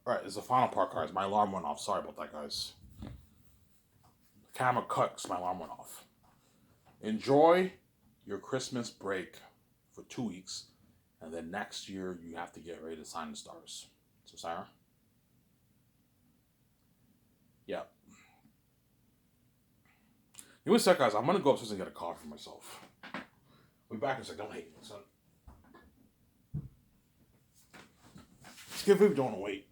Alright, it's the final part, guys. My alarm went off. Sorry about that, guys. The camera cut because my alarm went off. Enjoy your Christmas break for 2 weeks, and then next year you have to get ready to sign the stars. So, Sarah? Yeah. You know what, guys? I'm gonna go upstairs and get a coffee for myself. We'll be back in a second. Don't hate me, son. Let's give it. Don't wait.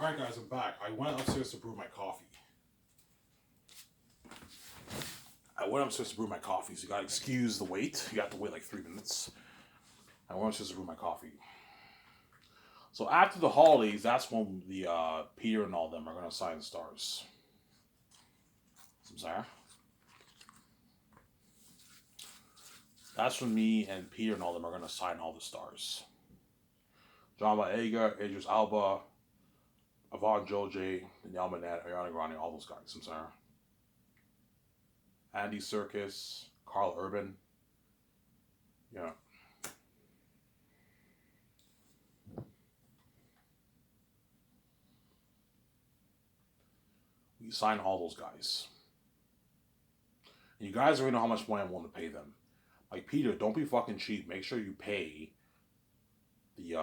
Alright, guys, I'm back. I went upstairs to brew my coffee. So you gotta excuse the wait. You have to wait like 3 minutes. I went upstairs to brew my coffee. So after the holidays, that's when the Peter and all them are gonna sign the stars. I'm sorry. That's when me and Peter and all them are gonna sign all the stars. John Boyega, Idris Alba, Yvonne Joji, Danielle Manette, Ariana Grande, all those guys. I'm sorry. Andy Serkis, Carl Urban. Yeah. We sign all those guys. And you guys already know how much money I'm willing to pay them. Like Peter, don't be fucking cheap. Make sure you pay the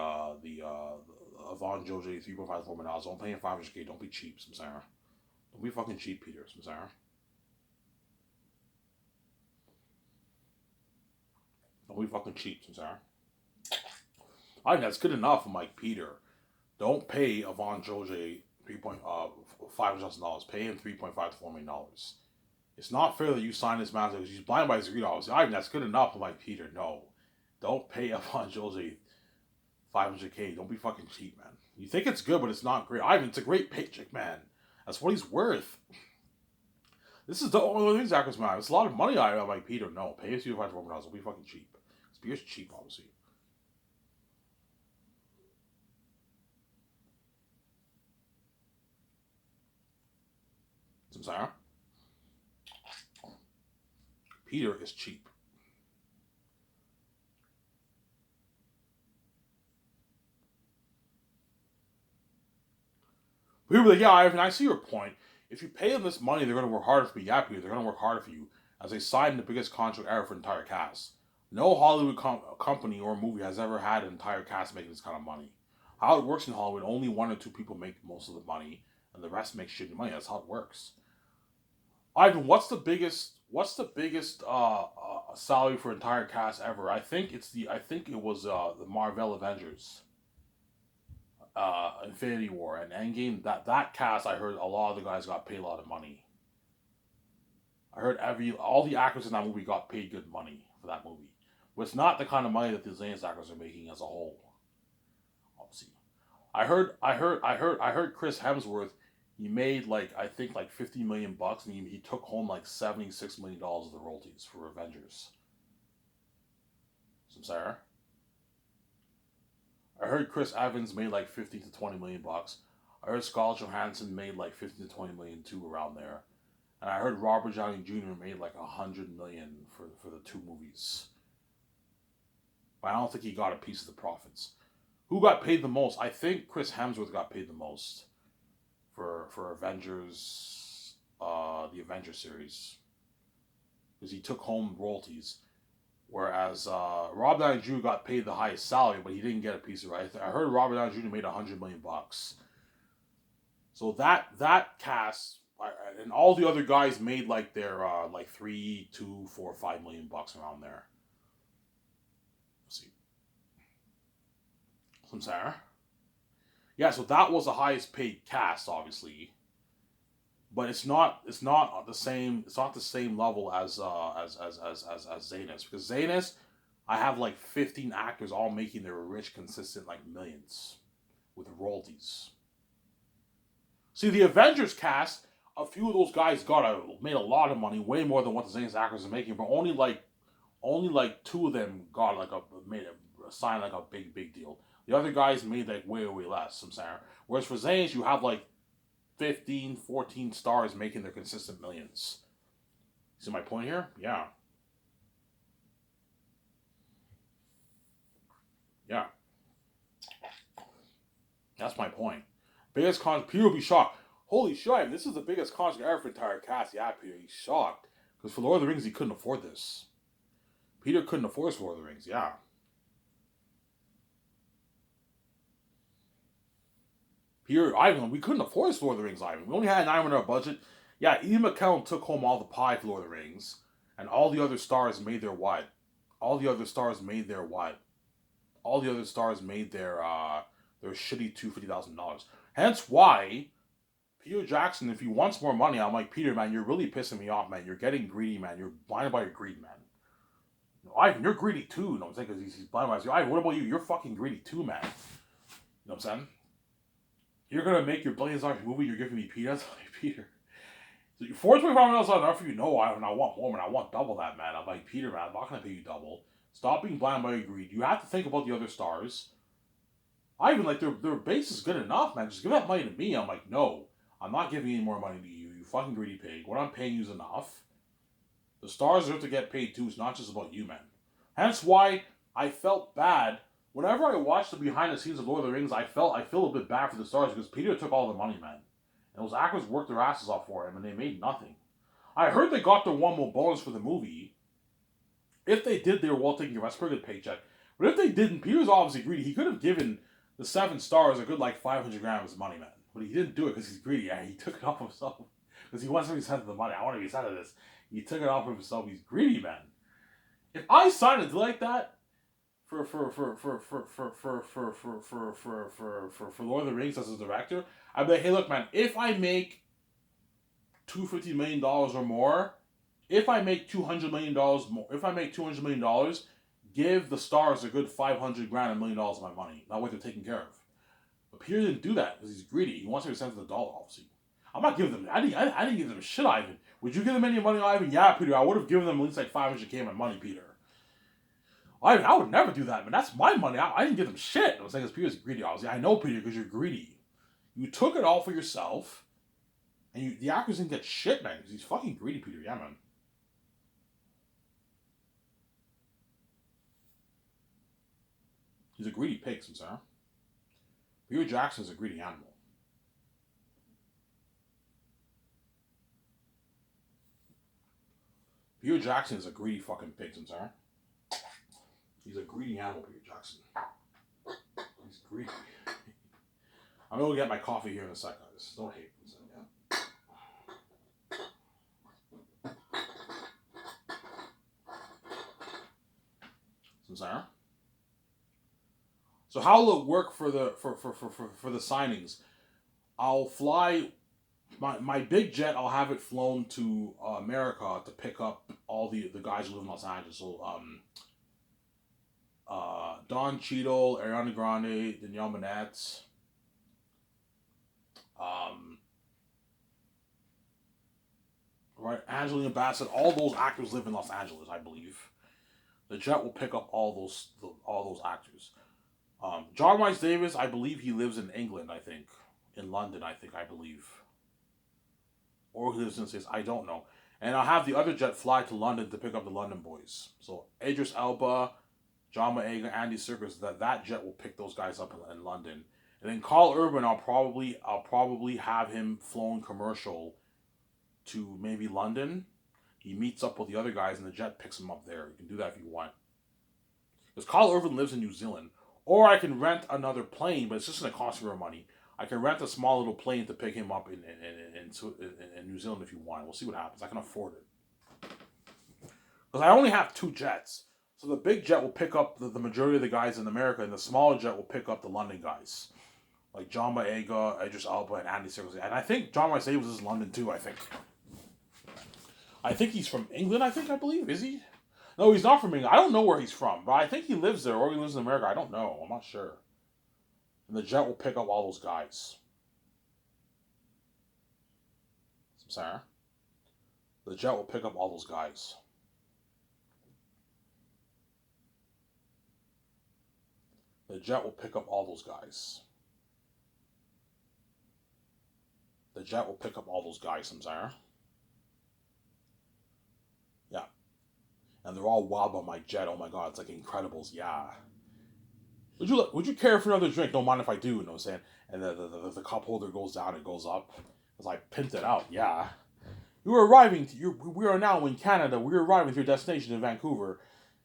Yvonne Joji $3.5 million. Don't pay him $500K. Don't be cheap, Samsara. Don't be fucking cheap, Peter, Samsara. Don't be fucking cheap, Samsara. I think that's good enough for Mike Peter. Don't pay Yvonne Joji $500,000. Pay him $3.5 to $4 million. It's not fair that you sign this man because he's blind by his $3. I think that's good enough for Mike Peter. No. Don't pay Yvonne Joji $500K. Don't be fucking cheap, man. You think it's good, but it's not great. Ivan, it's a great paycheck, man. That's what he's worth. This is the only thing Zach's man. It's a lot of money on Mike Peter. No, pay us $500,000. Don't be fucking cheap. This beer's cheap, obviously. Samsara. Peter is cheap. People are like, yeah, Ivan, I see your point. If you pay them this money, they're going to work harder for you. Yeah, Peter, they're going to work harder for you as they sign the biggest contract ever for an entire cast. No Hollywood company or movie has ever had an entire cast making this kind of money. How it works in Hollywood, only one or two people make most of the money, and the rest make shitty money. That's how it works. Ivan, what's the biggest salary for entire cast ever? I think it was the Marvel Avengers, Infinity War and Endgame. That cast, I heard a lot of the guys got paid a lot of money. I heard all the actors in that movie got paid good money for that movie. But it's not the kind of money that the Zane's actors are making as a whole. Obviously, I heard Chris Hemsworth. He made I think like $50 million, and he took home like $76 million of the royalties for Avengers. Some Sarah. I heard Chris Evans made like 15 to 20 million bucks. I heard Scarlett Johansson made like 15 to 20 million too, around there. And I heard Robert Downey Jr. made like 100 million for the two movies. But I don't think he got a piece of the profits. Who got paid the most? I think Chris Hemsworth got paid the most for Avengers, the Avengers series, because he took home royalties. Whereas Rob Downey Jr. got paid the highest salary, but he didn't get a piece of it. I heard Robert Downey Jr. made 100 million bucks. So that cast and all the other guys made like their like 3, 2, 4, 5 million bucks around there. Let's see, some Sarah. Yeah, so that was the highest paid cast, obviously. But it's not the same. It's not the same level as Zanus, because Zanus, I have like 15 actors all making their rich, consistent like millions with royalties. See, the Avengers cast, a few of those guys made a lot of money, way more than what the Zanus actors are making, but only like two of them got like signed like a big deal. The other guys made like way less. Some saying. Whereas for Zanus, you have like 15, 14 stars making their consistent millions. See my point here? Yeah. Yeah. That's my point. Biggest contract. Peter will be shocked. Holy shit, this is the biggest contract ever for entire cast. Yeah, Peter, he's shocked. Because for Lord of the Rings, he couldn't afford this. Peter couldn't afford Lord of the Rings, yeah. Peter, Ivan, we couldn't afford Lord of the Rings, Ivan. We only had $9 million budget. Yeah, Ian McKellen took home all the pie for Lord of the Rings. And all the other stars made their what? All the other stars made their what? All the other stars made their shitty $250,000. Hence why Peter Jackson, if he wants more money, I'm like, Peter, man, you're really pissing me off, man. You're getting greedy, man. You're blinded by your greed, man. Ivan, you're greedy too. You know what I'm saying? Because he's blinded by his Ivan, what about you? You're fucking greedy too, man. You know what I'm saying? You're gonna make your billions dollar movie. You're giving me peanuts, like Peter. So $425 million is not enough for you. No, Ivan, I want more, man. I want double that, man. I'm like, Peter, man. I'm not gonna pay you double. Stop being blinded by your greed. You have to think about the other stars. Ivan, like their base is good enough, man. Just give that money to me. I'm like, no. I'm not giving any more money to you, you fucking greedy pig. What I'm paying you is enough. The stars deserve to get paid too. It's not just about you, man. Hence why I felt bad. Whenever I watched the behind the scenes of Lord of the Rings, I feel a bit bad for the stars because Peter took all the money, man. And those actors worked their asses off for him and they made nothing. I heard they got their one more bonus for the movie. If they did, they were well taken care of. That's a pretty good paycheck. But if they didn't, Peter's obviously greedy. He could have given the 7 stars a good like 500 grand of his money, man. But he didn't do it because he's greedy. Yeah, he took it off himself because he wants to be sent of the money. I want to be sent of this. He took it off of himself. He's greedy, man. If I signed a deal like that for Lord of the Rings as a director, I'd be like, hey, look, man, if I make $250 million or more, if I make $200 million more, if I make $200 million, give the stars a good 500 grand, $1 million of my money. That way they're taken care of. But Peter didn't do that because he's greedy. He wants to be sent to the dollar, obviously. I'm not giving them. I didn't give them shit, Ivan. Would you give them any money, Ivan? Yeah, Peter. I would have given them at least like 500K of my money, Peter. Ivan, I would never do that, man. That's my money. I didn't give them shit. I was saying because Peter's greedy, obviously. I know, Peter, because you're greedy. You took it all for yourself, and the actors didn't get shit, man. Because he's fucking greedy, Peter. Yeah, man. He's a greedy pig, Sarah. Peter Jackson's a greedy animal. Peter Jackson is a greedy fucking pig, sir. He's a greedy animal, Peter Jackson. He's greedy. I'm gonna go get my coffee here in a sec, guys. Don't hate me, yeah. Sir. So how will it work for the for the signings? I'll fly my big jet. I'll have it flown to America to pick up all the guys who live in Los Angeles. So Don Cheadle, Ariana Grande, Danielle Manette, right, Angelina Bassett. All those actors live in Los Angeles, I believe. The jet will pick up all those actors. John Rhys Davis, I believe he lives in England. I think in London. I believe, or he lives in the States. I don't know. And I'll have the other jet fly to London to pick up the London boys. So Idris Elba, John Boyega, Andy Serkis. That jet will pick those guys up in London. And then Carl Urban, I'll probably have him flown commercial to maybe London. He meets up with the other guys, and the jet picks him up there. You can do that if you want. Because Carl Urban lives in New Zealand. Or I can rent another plane, but it's just going to cost me more money. I can rent a small little plane to pick him up in New Zealand if you want. We'll see what happens. I can afford it. Because I only have 2 jets. So the big jet will pick up the majority of the guys in America, and the smaller jet will pick up the London guys. Like John Boyega, Idris Elba, and Andy Serkis. And I think John Rhys Davis is in London too, I think. I think he's from England, I believe. Is he? No, he's not from England. I don't know where he's from, but I think he lives there, or he lives in America. I don't know. I'm not sure. And the jet will pick up all those guys. Sorry? The jet will pick up all those guys. The jet will pick up all those guys. The jet will pick up all those guys, Samsara. Yeah. And they're all wild about my jet. Oh my god, it's like Incredibles. Yeah. Would you care for another drink? Don't mind if I do, you know what I'm saying? And the cup holder goes down and goes up. Because I pimped it out, yeah. We are now in Canada. We're arriving to your destination in Vancouver.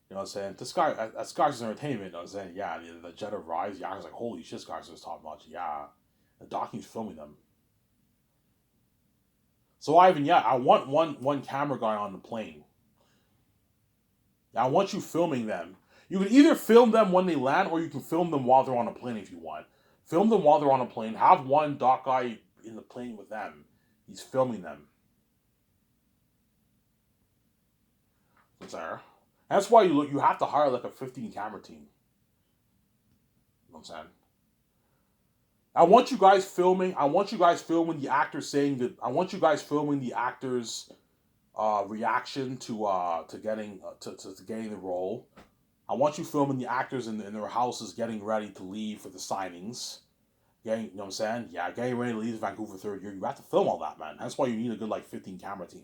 You know what I'm saying? To Sky's Entertainment, you know what I'm saying? Yeah, the jet arrives. Yeah, I was like, holy shit, Sky's is top notch. Yeah. The docu's filming them. So I want one camera guy on the plane. I want you filming them. You can either film them when they land, or you can film them while they're on a plane if you want. Film them while they're on a plane. Have one doc guy in the plane with them. He's filming them. Sorry. That's why you have to hire like a 15 camera team. You know what I'm saying? I want you guys filming the actors saying that. I want you guys filming the actors' reaction to getting the role. I want you filming the actors in their houses getting ready to leave for the signings. You know what I'm saying? Yeah, getting ready to leave Vancouver third year. You have to film all that, man. That's why you need a good 15 camera team.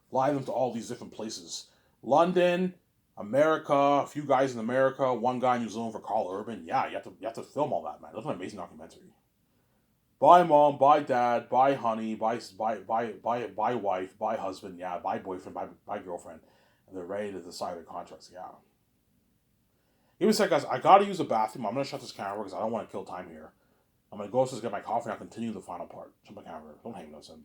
Fly them to all these different places. London, America, a few guys in America, one guy in New Zealand for Carl Urban. Yeah, you have to film all that, man. That's an amazing documentary. Bye mom, bye dad, bye honey, bye wife, bye husband, yeah, bye boyfriend, bye girlfriend. And they're ready to decide their contracts, yeah. Give me a sec, guys. I gotta use the bathroom. I'm gonna shut this camera because I don't want to kill time here. I'm gonna go upstairs get my coffee and I'll continue the final part. Shut my camera. Don't hang no, son.